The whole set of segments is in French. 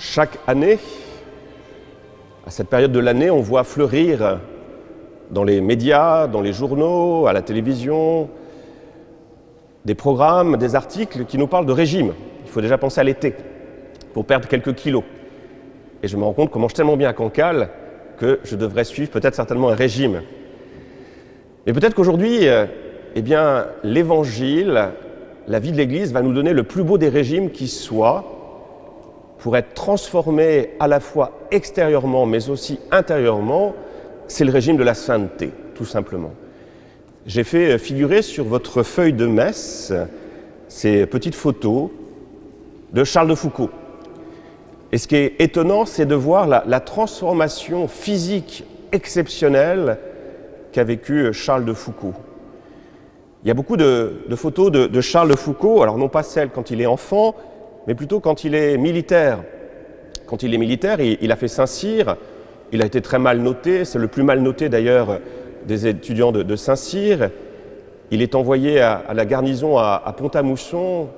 Chaque année, à cette période de l'année, on voit fleurir dans les médias, dans les journaux, à la télévision, des programmes, des articles qui nous parlent de régime. Il faut déjà penser à l'été pour perdre quelques kilos. Et je me rends compte qu'on mange tellement bien à Cancale que je devrais suivre peut-être certainement un régime. Mais peut-être qu'aujourd'hui, l'Évangile, la vie de l'Église va nous donner le plus beau des régimes qui soit pour être transformé à la fois extérieurement mais aussi intérieurement. C'est le régime de la sainteté, tout simplement. J'ai fait figurer sur votre feuille de messe ces petites photos de Charles de Foucault. Et ce qui est étonnant, c'est de voir la transformation physique exceptionnelle qu'a vécu Charles de Foucault. Il y a beaucoup de photos de Charles de Foucault, alors non pas celles quand il est enfant, mais plutôt quand il est militaire. Quand il est militaire, il a fait Saint-Cyr, il a été très mal noté, c'est le plus mal noté d'ailleurs des étudiants de Saint-Cyr. Il est envoyé à la garnison à Pont-à-Mousson,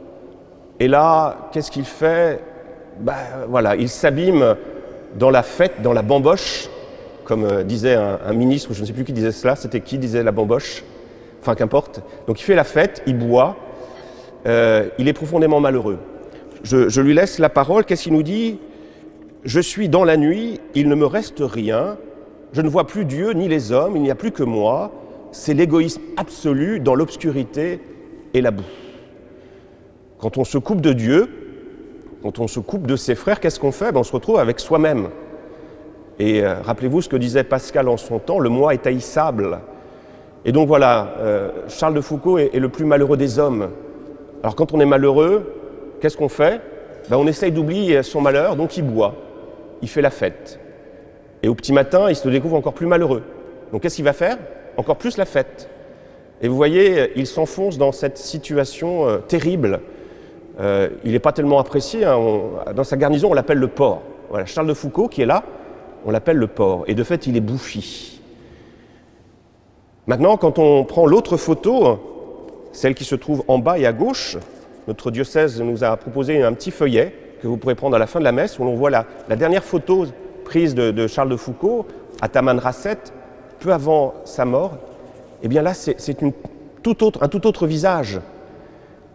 et là, qu'est-ce qu'il fait ? Il s'abîme dans la fête, dans la bamboche, comme disait un ministre, je ne sais plus qui disait cela, c'était qui disait la bamboche ? Enfin, qu'importe. Donc il fait la fête, il boit, il est profondément malheureux. Je lui laisse la parole, qu'est-ce qu'il nous dit ? Je suis dans la nuit, il ne me reste rien, je ne vois plus Dieu ni les hommes, il n'y a plus que moi, c'est l'égoïsme absolu dans l'obscurité et la boue. Quand on se coupe de Dieu, quand on se coupe de ses frères, qu'est-ce qu'on fait ? On se retrouve avec soi-même. Et rappelez-vous ce que disait Pascal en son temps, le moi est haïssable. Et donc voilà, Charles de Foucault est le plus malheureux des hommes. Alors quand on est malheureux, qu'est-ce qu'on fait ? On essaye d'oublier son malheur, donc il boit, il fait la fête. Et au petit matin, il se découvre encore plus malheureux. Donc qu'est-ce qu'il va faire ? Encore plus la fête. Et vous voyez, il s'enfonce dans cette situation terrible. Il n'est pas tellement apprécié. Dans sa garnison, on l'appelle le porc. Voilà, Charles de Foucault, qui est là, on l'appelle le porc. Et de fait, il est bouffi. Maintenant, quand on prend l'autre photo, celle qui se trouve en bas et à gauche, notre diocèse nous a proposé un petit feuillet que vous pourrez prendre à la fin de la messe, où l'on voit la dernière photo prise de Charles de Foucault à Tamanrasset, peu avant sa mort. Eh bien là, c'est un tout autre visage.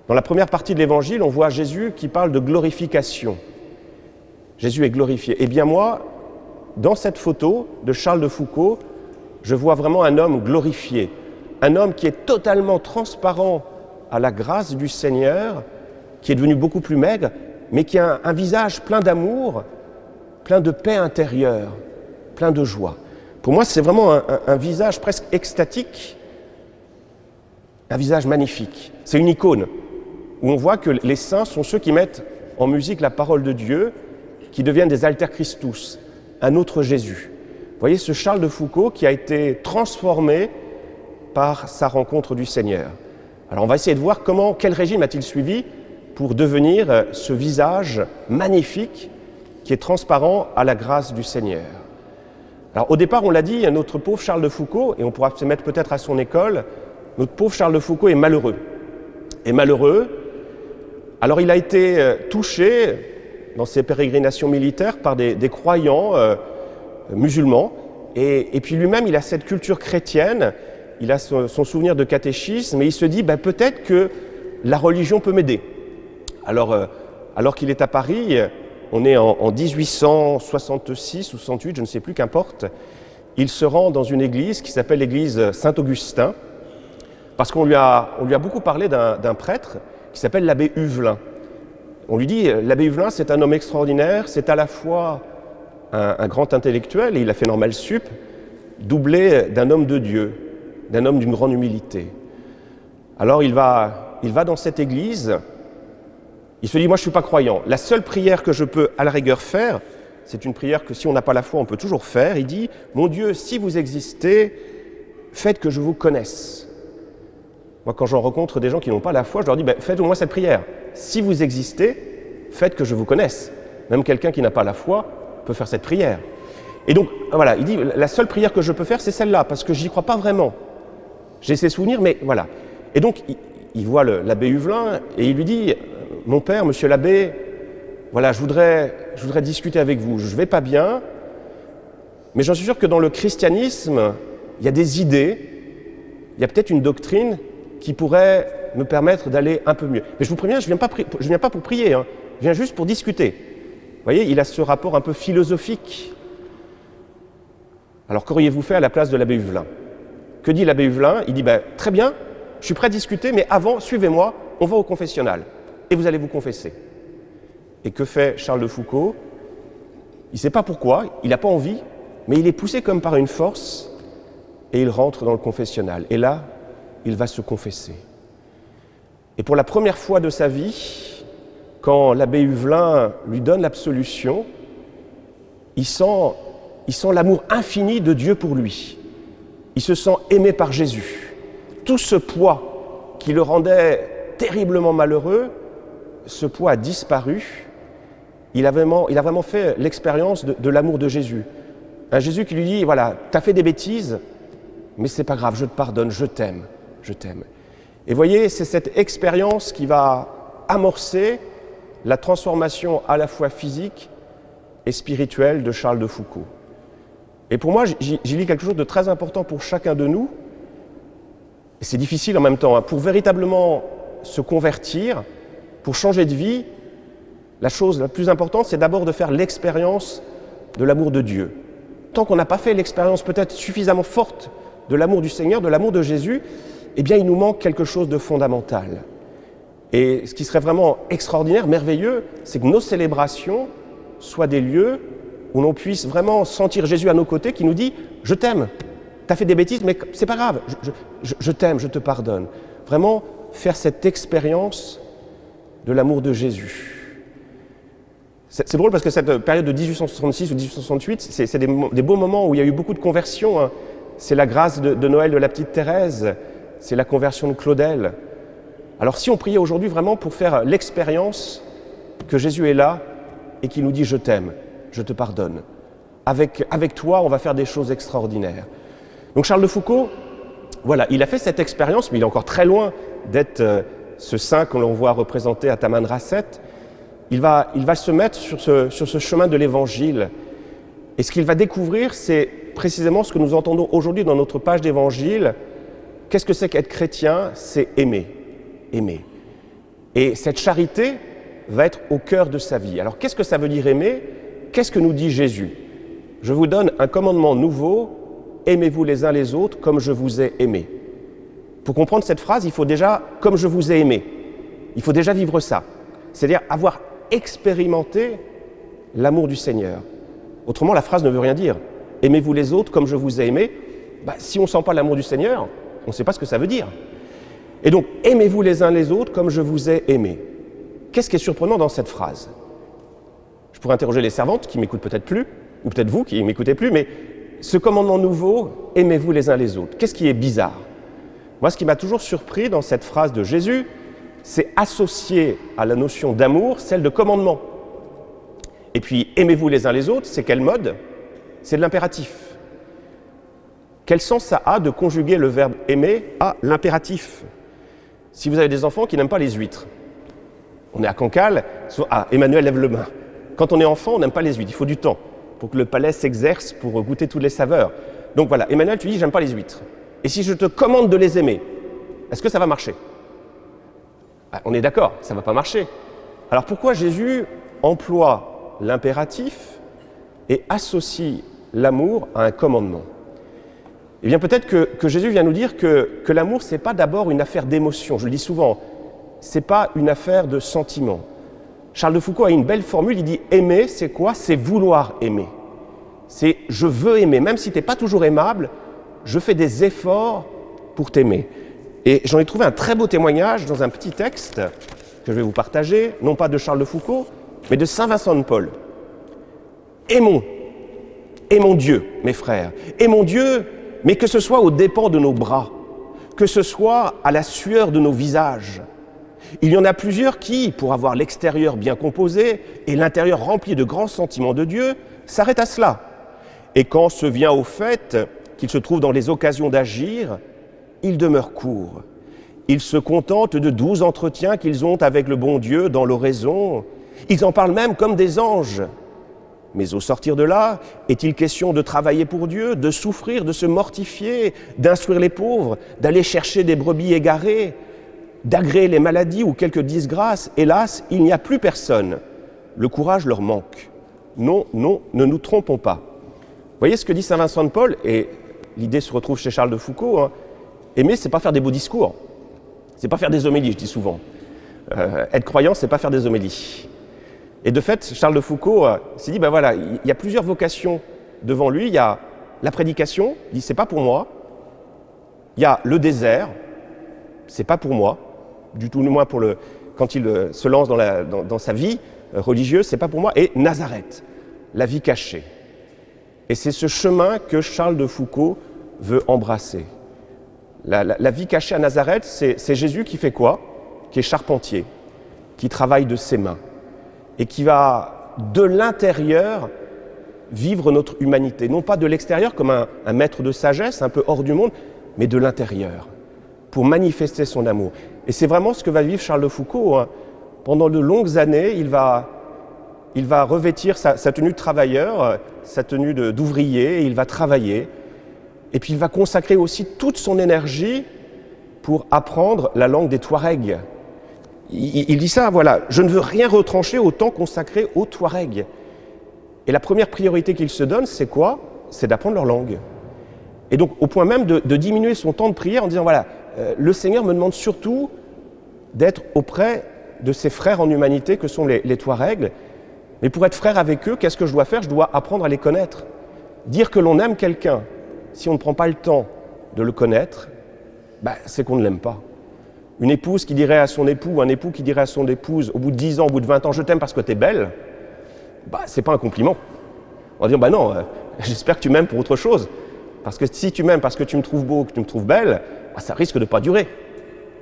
Dans la première partie de l'Évangile, on voit Jésus qui parle de glorification. Jésus est glorifié. Eh bien moi, dans cette photo de Charles de Foucault, je vois vraiment un homme glorifié, un homme qui est totalement transparent à la grâce du Seigneur, qui est devenu beaucoup plus maigre, mais qui a un visage plein d'amour, plein de paix intérieure, plein de joie. Pour moi, c'est vraiment un visage presque extatique, un visage magnifique. C'est une icône où on voit que les saints sont ceux qui mettent en musique la parole de Dieu, qui deviennent des alter Christus, un autre Jésus. Vous voyez ce Charles de Foucault qui a été transformé par sa rencontre du Seigneur. Alors on va essayer de voir quel régime a-t-il suivi pour devenir ce visage magnifique qui est transparent à la grâce du Seigneur. Alors au départ, on l'a dit, notre pauvre Charles de Foucault, et on pourra se mettre peut-être à son école, notre pauvre Charles de Foucault est malheureux. Alors il a été touché dans ses pérégrinations militaires par des croyants musulmans, et puis lui-même il a cette culture chrétienne, il a son souvenir de catéchisme, et il se dit peut-être que la religion peut m'aider. Alors qu'il est à Paris, on est en 1866 ou 68, je ne sais plus, qu'importe, il se rend dans une église qui s'appelle l'église Saint-Augustin, parce qu'on lui a beaucoup parlé d'un prêtre qui s'appelle l'abbé Huvelin. On lui dit, l'abbé Huvelin, c'est un homme extraordinaire, c'est à la fois un grand intellectuel, et il a fait Normal Sup, doublé d'un homme de Dieu, d'un homme d'une grande humilité. Alors il va dans cette église, il se dit, moi je ne suis pas croyant, la seule prière que je peux à la rigueur faire, c'est une prière que si on n'a pas la foi, on peut toujours faire, il dit, mon Dieu, si vous existez, faites que je vous connaisse. Moi quand j'en rencontre des gens qui n'ont pas la foi, je leur dis, faites au moins cette prière, si vous existez, faites que je vous connaisse. Même quelqu'un qui n'a pas la foi peut faire cette prière. Et donc voilà, il dit, la seule prière que je peux faire, c'est celle-là, parce que je n'y crois pas vraiment. J'ai ces souvenirs, mais voilà. Et donc, il voit l'abbé Huvelin et il lui dit « Mon père, monsieur l'abbé, voilà, je voudrais discuter avec vous. Je ne vais pas bien, mais j'en suis sûr que dans le christianisme, il y a des idées, il y a peut-être une doctrine qui pourrait me permettre d'aller un peu mieux. Mais je vous préviens, je ne viens pas pour prier, hein. Je viens juste pour discuter. Vous voyez, il a ce rapport un peu philosophique. Alors qu'auriez-vous fait à la place de l'abbé Huvelin? Que dit l'abbé Huvelin? Il dit, très bien, je suis prêt à discuter, mais avant, suivez-moi, on va au confessionnal, et vous allez vous confesser. Et que fait Charles de Foucauld? Il ne sait pas pourquoi, il n'a pas envie, mais il est poussé comme par une force, et il rentre dans le confessionnal. Et là, il va se confesser. Et pour la première fois de sa vie, quand l'abbé Huvelin lui donne l'absolution, il sent l'amour infini de Dieu pour lui. Il se sent aimé par Jésus. Tout ce poids qui le rendait terriblement malheureux, ce poids a disparu. Il a vraiment fait l'expérience de l'amour de Jésus. Un Jésus qui lui dit, voilà, t'as fait des bêtises, mais c'est pas grave, je te pardonne, je t'aime, je t'aime. Et voyez, c'est cette expérience qui va amorcer la transformation à la fois physique et spirituelle de Charles de Foucauld. Et pour moi, j'y lis quelque chose de très important pour chacun de nous, et c'est difficile en même temps, hein, pour véritablement se convertir, pour changer de vie, la chose la plus importante, c'est d'abord de faire l'expérience de l'amour de Dieu. Tant qu'on n'a pas fait l'expérience peut-être suffisamment forte de l'amour du Seigneur, de l'amour de Jésus, eh bien il nous manque quelque chose de fondamental. Et ce qui serait vraiment extraordinaire, merveilleux, c'est que nos célébrations soient des lieux où l'on puisse vraiment sentir Jésus à nos côtés qui nous dit « Je t'aime, t'as fait des bêtises, mais c'est pas grave, je t'aime, je te pardonne ». Vraiment faire cette expérience de l'amour de Jésus. C'est drôle parce que cette période de 1866 ou 1868, c'est des beaux moments où il y a eu beaucoup de conversions, hein. C'est la grâce de Noël de la petite Thérèse, c'est la conversion de Claudel. Alors si on priait aujourd'hui vraiment pour faire l'expérience que Jésus est là et qu'il nous dit « Je t'aime, je te pardonne ». Avec toi, on va faire des choses extraordinaires. Donc Charles de Foucauld, voilà, il a fait cette expérience, mais il est encore très loin d'être ce saint que l'on voit représenté à Taman Rasset. Il va se mettre sur ce chemin de l'Évangile. Et ce qu'il va découvrir, c'est précisément ce que nous entendons aujourd'hui dans notre page d'Évangile. Qu'est-ce que c'est qu'être chrétien? C'est aimer. Aimer. Et cette charité va être au cœur de sa vie. Alors qu'est-ce que ça veut dire aimer? Qu'est-ce que nous dit Jésus? Je vous donne un commandement nouveau, aimez-vous les uns les autres comme je vous ai aimé. Pour comprendre cette phrase, il faut déjà, comme je vous ai aimé, il faut déjà vivre ça. C'est-à-dire avoir expérimenté l'amour du Seigneur. Autrement, la phrase ne veut rien dire. Aimez-vous les autres comme je vous ai aimé. Si on ne sent pas l'amour du Seigneur, on ne sait pas ce que ça veut dire. Et donc, aimez-vous les uns les autres comme je vous ai aimé. Qu'est-ce qui est surprenant dans cette phrase? Je pourrais interroger les servantes qui m'écoutent peut-être plus, ou peut-être vous qui ne m'écoutez plus, mais ce commandement nouveau, aimez-vous les uns les autres. Qu'est-ce qui est bizarre? Moi, ce qui m'a toujours surpris dans cette phrase de Jésus, c'est associer à la notion d'amour celle de commandement. Et puis, aimez-vous les uns les autres, c'est quel mode? C'est de l'impératif. Quel sens ça a de conjuguer le verbe aimer à l'impératif? Si vous avez des enfants qui n'aiment pas les huîtres, on est à Cancale, Emmanuel lève le main. Quand on est enfant, on n'aime pas les huîtres, il faut du temps pour que le palais s'exerce, pour goûter toutes les saveurs. Donc voilà, Emmanuel, tu dis, j'aime pas les huîtres. Et si je te commande de les aimer, est-ce que ça va marcher? On est d'accord, ça ne va pas marcher. Alors pourquoi Jésus emploie l'impératif et associe l'amour à un commandement? Eh bien peut-être que Jésus vient nous dire que l'amour, ce n'est pas d'abord une affaire d'émotion. Je le dis souvent, ce n'est pas une affaire de sentiment. Charles de Foucauld a une belle formule, il dit « aimer, c'est quoi? C'est vouloir aimer. C'est « je veux aimer ». Même si tu n'es pas toujours aimable, je fais des efforts pour t'aimer. Et j'en ai trouvé un très beau témoignage dans un petit texte que je vais vous partager, non pas de Charles de Foucauld, mais de Saint Vincent de Paul. Aimons Dieu, mes frères, aimons Dieu, mais que ce soit aux dépens de nos bras, que ce soit à la sueur de nos visages. Il y en a plusieurs qui, pour avoir l'extérieur bien composé et l'intérieur rempli de grands sentiments de Dieu, s'arrêtent à cela. Et quand se vient au fait qu'ils se trouvent dans les occasions d'agir, ils demeurent courts. Ils se contentent de doux entretiens qu'ils ont avec le bon Dieu dans l'oraison, Ils en parlent même comme des anges. Mais au sortir de là, est-il question de travailler pour Dieu, de souffrir, de se mortifier, d'instruire les pauvres, d'aller chercher des brebis égarées, d'agréer les maladies ou quelques disgrâces? Hélas, il n'y a plus personne. Le courage leur manque. Non, non, ne nous trompons pas. Vous voyez ce que dit saint Vincent de Paul, et l'idée se retrouve chez Charles de Foucault, hein. Aimer, c'est pas faire des beaux discours, c'est pas faire des homélies, je dis souvent. Être croyant, c'est pas faire des homélies. Et de fait, Charles de Foucault s'est dit, ben voilà, il y a plusieurs vocations devant lui. Il y a la prédication, il dit, c'est pas pour moi. Il y a le désert, c'est pas pour moi, du tout moins quand il se lance dans sa vie religieuse, c'est pas pour moi. Et Nazareth, la vie cachée. Et c'est ce chemin que Charles de Foucault veut embrasser. La vie cachée à Nazareth, c'est Jésus qui fait quoi? Qui est charpentier, qui travaille de ses mains et qui va, de l'intérieur, vivre notre humanité. Non pas de l'extérieur comme un maître de sagesse, un peu hors du monde, mais de l'intérieur, pour manifester son amour. Et c'est vraiment ce que va vivre Charles de Foucault, hein. Pendant de longues années, il va revêtir sa tenue de travailleur, sa tenue d'ouvrier, et il va travailler. Et puis il va consacrer aussi toute son énergie pour apprendre la langue des Touaregs. Il dit ça, voilà, je ne veux rien retrancher au temps consacré aux Touaregs. Et la première priorité qu'il se donne, c'est quoi? C'est d'apprendre leur langue. Et donc au point même de diminuer son temps de prière en disant, voilà, le Seigneur me demande surtout d'être auprès de ses frères en humanité que sont les Touaregs. Mais pour être frère avec eux, qu'est-ce que je dois faire? Je dois apprendre à les connaître. Dire que l'on aime quelqu'un, si on ne prend pas le temps de le connaître, c'est qu'on ne l'aime pas. Une épouse qui dirait à son époux, un époux qui dirait à son épouse, au bout de 10 ans, au bout de 20 ans, je t'aime parce que t'es belle, c'est pas un compliment. On va dire, non, j'espère que tu m'aimes pour autre chose. Parce que si tu m'aimes parce que tu me trouves beau, que tu me trouves belle, ça risque de pas durer.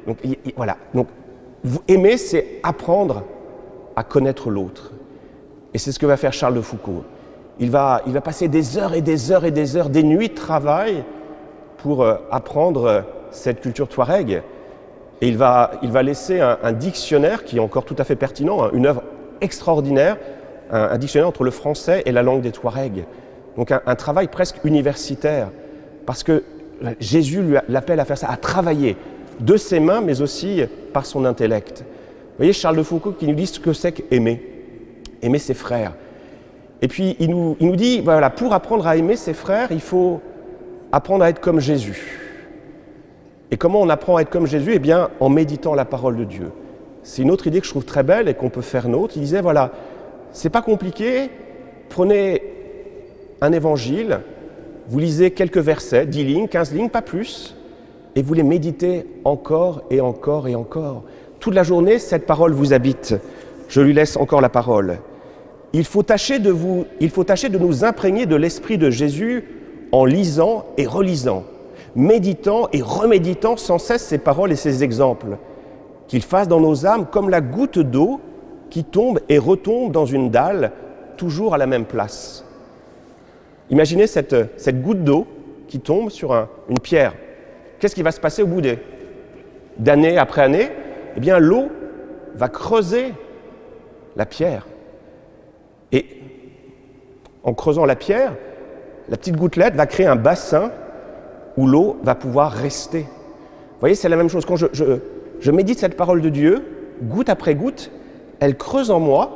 Donc voilà. Donc, aimer, c'est apprendre à connaître l'autre. Et c'est ce que va faire Charles de Foucault. Il va passer des heures et des heures et des heures, des nuits de travail pour apprendre cette culture touareg. Et il va laisser un dictionnaire qui est encore tout à fait pertinent, hein, une œuvre extraordinaire, un dictionnaire entre le français et la langue des Touaregs. Donc un travail presque universitaire, parce que Jésus l'appelle à faire ça, à travailler de ses mains, mais aussi par son intellect. Vous voyez, Charles de Foucault qui nous dit ce que c'est qu'aimer, aimer ses frères. Et puis il nous dit, voilà, pour apprendre à aimer ses frères, il faut apprendre à être comme Jésus. Et comment on apprend à être comme Jésus? Eh bien, en méditant la parole de Dieu. C'est une autre idée que je trouve très belle et qu'on peut faire nôtre. Il disait, voilà, c'est pas compliqué, prenez un évangile, vous lisez quelques versets, 10 lignes, 15 lignes, pas plus, et vous les méditez encore et encore et encore. Toute la journée, cette parole vous habite. Je lui laisse encore la parole. Il faut tâcher de nous imprégner de l'esprit de Jésus en lisant et relisant, méditant et reméditant sans cesse ses paroles et ses exemples, qu'il fasse dans nos âmes comme la goutte d'eau qui tombe et retombe dans une dalle, toujours à la même place. Imaginez cette goutte d'eau qui tombe sur une pierre. Qu'est-ce qui va se passer au bout d'année après année? Eh bien, l'eau va creuser la pierre. Et en creusant la pierre, la petite gouttelette va créer un bassin où l'eau va pouvoir rester. Vous voyez, c'est la même chose. Quand je médite cette parole de Dieu, goutte après goutte, elle creuse en moi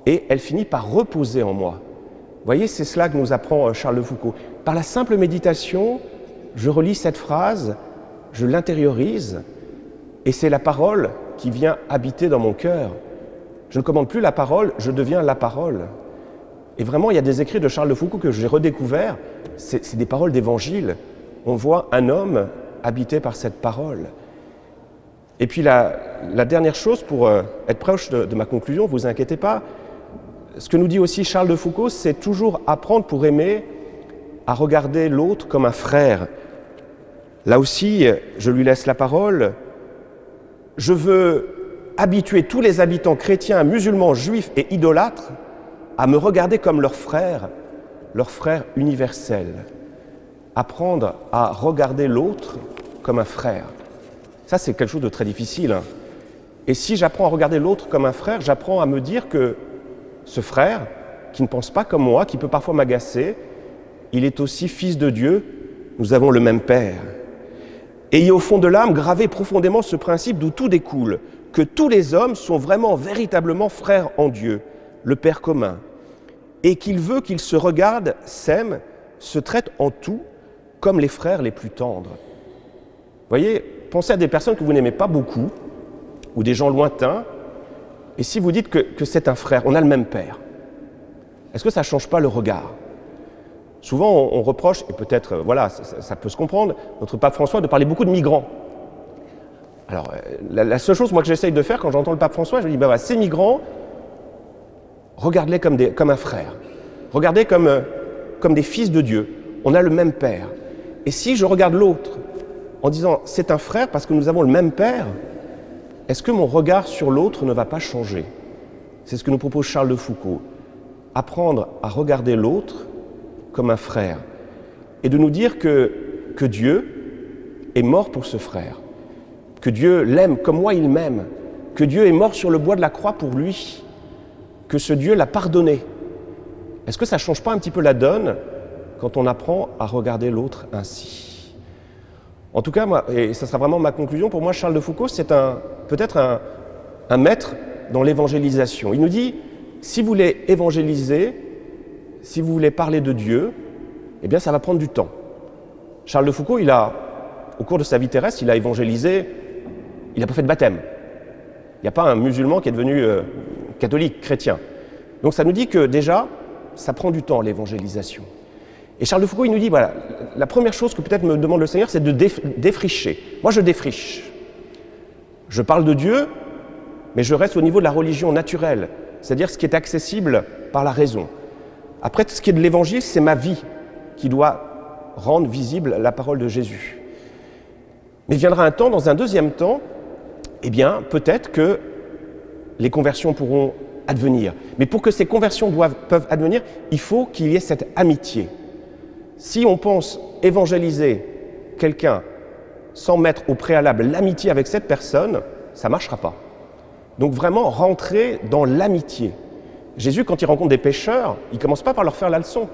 et elle finit par reposer en moi. Vous voyez, c'est cela que nous apprend Charles de Foucault. Par la simple méditation, je relis cette phrase, je l'intériorise, et c'est la parole qui vient habiter dans mon cœur. Je ne commande plus la parole, je deviens la parole. Et vraiment, il y a des écrits de Charles de Foucault que j'ai redécouverts, c'est des paroles d'évangile. On voit un homme habité par cette parole. Et puis la dernière chose, pour être proche de ma conclusion, ne vous inquiétez pas, ce que nous dit aussi Charles de Foucault, c'est toujours apprendre pour aimer à regarder l'autre comme un frère. Là aussi, je lui laisse la parole. Je veux habituer tous les habitants chrétiens, musulmans, juifs et idolâtres à me regarder comme leur frère universel. Apprendre à regarder l'autre comme un frère. Ça, c'est quelque chose de très difficile, hein. Et si j'apprends à regarder l'autre comme un frère, j'apprends à me dire que ce frère, qui ne pense pas comme moi, qui peut parfois m'agacer, il est aussi fils de Dieu, nous avons le même Père. Ayez au fond de l'âme gravé profondément ce principe d'où tout découle, que tous les hommes sont vraiment, véritablement frères en Dieu, le Père commun, et qu'il veut qu'ils se regardent, s'aiment, se traitent en tout comme les frères les plus tendres. Vous voyez, pensez à des personnes que vous n'aimez pas beaucoup, ou des gens lointains, et si vous dites que c'est un frère, on a le même Père, est-ce que ça ne change pas le regard? Souvent, on reproche, et peut-être, voilà, ça peut se comprendre, notre pape François de parler beaucoup de migrants. Alors, la seule chose, moi, que j'essaye de faire quand j'entends le pape François, je me dis, ben, ces migrants, regarde-les comme un frère. Regardez comme des fils de Dieu. On a le même Père. Et si je regarde l'autre en disant, c'est un frère parce que nous avons le même Père, est-ce que mon regard sur l'autre ne va pas changer? C'est ce que nous propose Charles de Foucault. Apprendre à regarder l'autre comme un frère, et de nous dire que Dieu est mort pour ce frère, que Dieu l'aime comme moi il m'aime, que Dieu est mort sur le bois de la croix pour lui, que ce Dieu l'a pardonné. Est-ce que ça ne change pas un petit peu la donne quand on apprend à regarder l'autre ainsi? En tout cas, moi, et ça sera vraiment ma conclusion, pour moi Charles de Foucault c'est peut-être un maître dans l'évangélisation. Il nous dit, si vous voulez évangéliser, si vous voulez parler de Dieu, eh bien ça va prendre du temps. Charles de Foucault, au cours de sa vie terrestre, il a évangélisé, il n'a pas fait de baptême. Il n'y a pas un musulman qui est devenu catholique, chrétien. Donc ça nous dit que déjà, ça prend du temps l'évangélisation. Et Charles de Foucault, il nous dit, voilà, la première chose que peut-être me demande le Seigneur, c'est de défricher. Moi, je défriche. Je parle de Dieu, mais je reste au niveau de la religion naturelle, c'est-à-dire ce qui est accessible par la raison. Après, ce qui est de l'évangile, c'est ma vie qui doit rendre visible la parole de Jésus. Mais viendra un temps, dans un deuxième temps, eh bien, peut-être que les conversions pourront advenir. Mais pour que ces conversions peuvent advenir, il faut qu'il y ait cette amitié. Si on pense évangéliser quelqu'un sans mettre au préalable l'amitié avec cette personne, ça ne marchera pas. Donc vraiment rentrer dans l'amitié. Jésus, quand il rencontre des pécheurs, il ne commence pas par leur faire la leçon.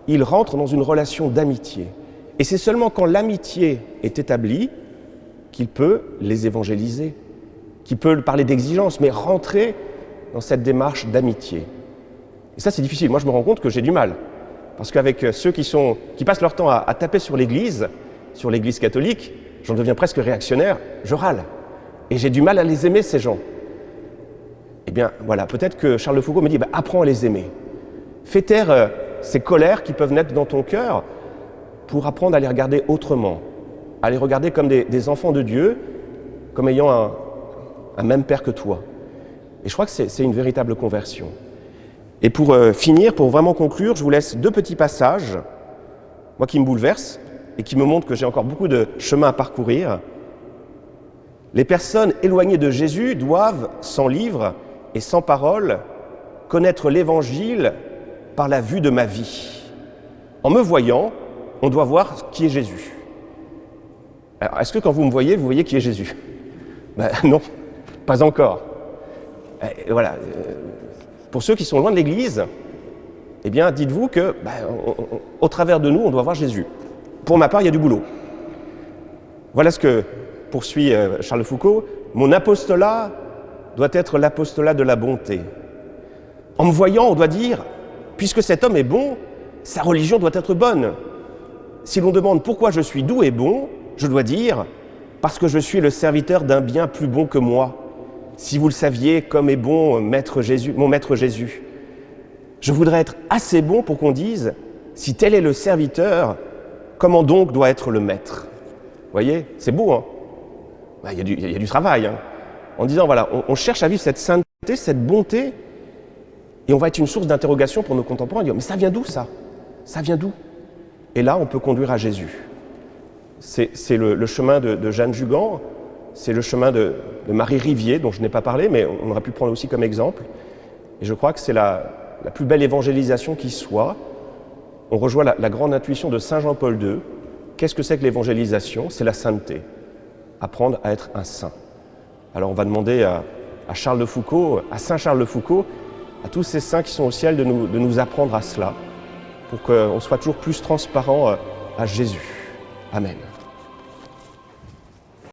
Il rentre dans une relation d'amitié. Et c'est seulement quand l'amitié est établie qu'il peut les évangéliser, qu'il peut parler d'exigence, mais rentrer dans cette démarche d'amitié. Et ça, c'est difficile. Moi, je me rends compte que j'ai du mal. Parce qu'avec ceux qui passent leur temps à taper sur l'Église catholique, j'en deviens presque réactionnaire, je râle. Et j'ai du mal à les aimer, ces gens. Eh bien, voilà, peut-être que Charles de Foucault me dit, apprends à les aimer. Fais taire ces colères qui peuvent naître dans ton cœur pour apprendre à les regarder autrement, à les regarder comme des enfants de Dieu, comme ayant un même Père que toi. Et je crois que c'est une véritable conversion. Et pour finir, pour vraiment conclure, je vous laisse 2 petits passages, moi qui me bouleversent et qui me montrent que j'ai encore beaucoup de chemin à parcourir. Les personnes éloignées de Jésus doivent, sans livre et sans parole, connaître l'Évangile par la vue de ma vie. En me voyant, on doit voir qui est Jésus. Alors, est-ce que quand vous me voyez, vous voyez qui est Jésus? Non, pas encore. Voilà. Pour ceux qui sont loin de l'Église, eh bien, dites-vous que, au travers de nous, on doit voir Jésus. Pour ma part, il y a du boulot. Voilà ce que poursuit Charles de Foucault. Mon apostolat doit être l'apostolat de la bonté. En me voyant, on doit dire, puisque cet homme est bon, sa religion doit être bonne. Si l'on demande pourquoi je suis doux et bon, je dois dire, parce que je suis le serviteur d'un bien plus bon que moi. Si vous le saviez, comme est bon mon maître Jésus. Je voudrais être assez bon pour qu'on dise, si tel est le serviteur, comment donc doit être le maître? Vous voyez, c'est beau, hein? Il y a du travail, hein? En disant, voilà, on cherche à vivre cette sainteté, cette bonté, et on va être une source d'interrogation pour nos contemporains, dire, mais ça vient d'où ça? Ça vient d'où? Et là, on peut conduire à Jésus. C'est le chemin de Jeanne Jugan, c'est le chemin de Marie Rivier, dont je n'ai pas parlé, mais on aurait pu prendre aussi comme exemple. Et je crois que c'est la plus belle évangélisation qui soit. On rejoint la grande intuition de Saint Jean-Paul II. Qu'est-ce que c'est que l'évangélisation? C'est la sainteté. Apprendre à être un saint. Alors on va demander à Charles de Foucauld, à Saint Charles de Foucauld, à tous ces saints qui sont au ciel de nous apprendre à cela, pour qu'on soit toujours plus transparent à Jésus. Amen.